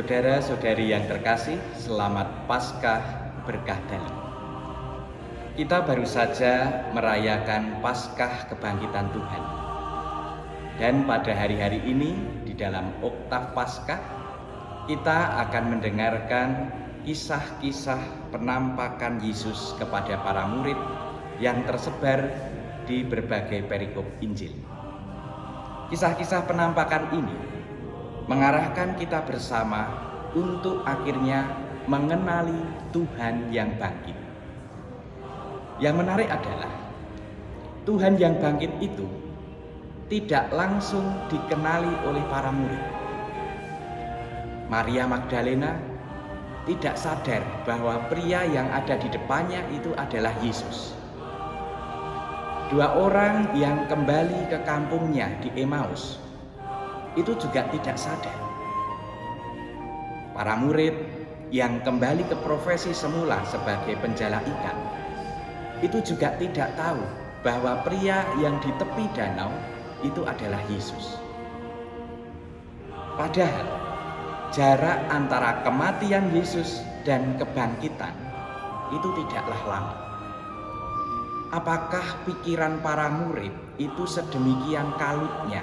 Saudara-saudari yang terkasih, selamat Paskah berkah dalam. Kita baru saja merayakan Paskah kebangkitan Tuhan. Dan pada hari-hari ini di dalam oktav Paskah, kita akan mendengarkan kisah-kisah penampakan Yesus kepada para murid yang tersebar di berbagai perikop Injil. Kisah-kisah penampakan ini mengarahkan kita bersama untuk akhirnya mengenali Tuhan yang bangkit. Yang menarik adalah Tuhan yang bangkit itu tidak langsung dikenali oleh para murid. Maria Magdalena tidak sadar bahwa pria yang ada di depannya itu adalah Yesus. Dua orang yang kembali ke kampungnya di Emmaus itu juga tidak sadar. Para murid yang kembali ke profesi semula sebagai penjala ikan itu juga tidak tahu bahwa pria yang di tepi danau itu adalah Yesus. Padahal jarak antara kematian Yesus dan kebangkitan itu tidaklah lama. Apakah pikiran para murid itu sedemikian kalutnya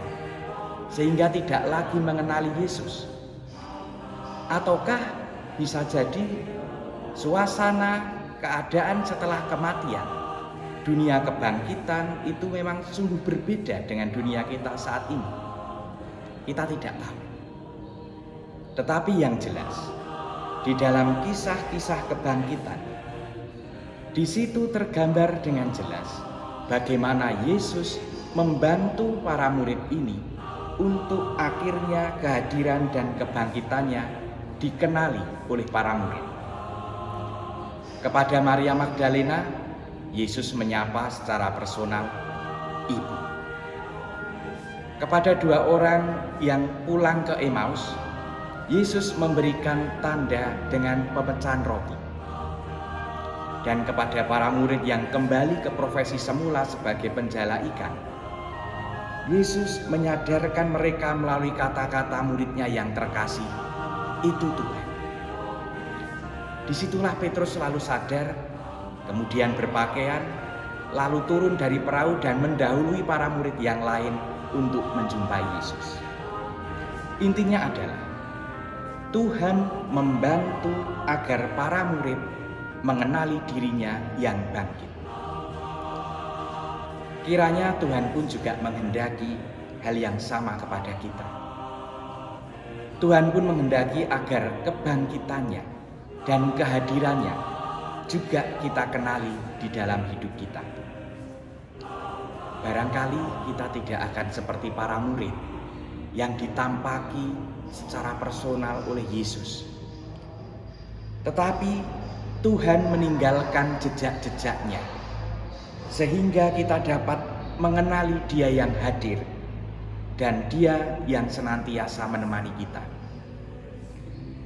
sehingga tidak lagi mengenali Yesus? Ataukah bisa jadi suasana keadaan setelah kematian, dunia kebangkitan itu memang sungguh berbeda dengan dunia kita saat ini? Kita tidak tahu. Tetapi yang jelas, di dalam kisah-kisah kebangkitan, di situ tergambar dengan jelas bagaimana Yesus membantu para murid ini untuk akhirnya kehadiran dan kebangkitannya dikenali oleh para murid. Kepada Maria Magdalena, Yesus menyapa secara personal, "Ibu." Kepada dua orang yang pulang ke Emmaus, Yesus memberikan tanda dengan pemecahan roti. Dan kepada para murid yang kembali ke profesi semula sebagai penjala ikan, Yesus menyadarkan mereka melalui kata-kata muridnya yang terkasih, "Itu Tuhan." Disitulah Petrus selalu sadar, kemudian berpakaian, lalu turun dari perahu dan mendahului para murid yang lain untuk menjumpai Yesus. Intinya adalah Tuhan membantu agar para murid mengenali dirinya yang bangkit. Kiranya Tuhan pun juga menghendaki hal yang sama kepada kita. Tuhan pun menghendaki agar kebangkitannya dan kehadirannya juga kita kenali di dalam hidup kita. Barangkali kita tidak akan seperti para murid yang ditampaki secara personal oleh Yesus. Tetapi Tuhan meninggalkan jejak-jejaknya sehingga kita dapat mengenali Dia yang hadir dan Dia yang senantiasa menemani kita.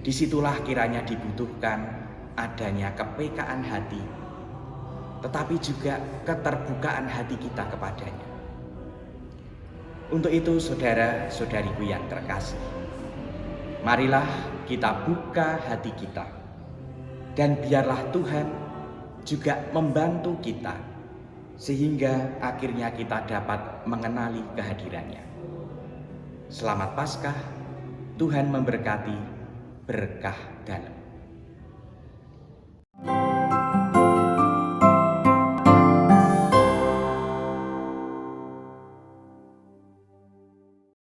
Disitulah kiranya dibutuhkan adanya kepekaan hati, tetapi juga keterbukaan hati kita kepadanya. Untuk itu saudara-saudariku yang terkasih, marilah kita buka hati kita dan biarlah Tuhan juga membantu kita sehingga akhirnya kita dapat mengenali kehadirannya. Selamat Paskah, Tuhan memberkati, berkah dalam.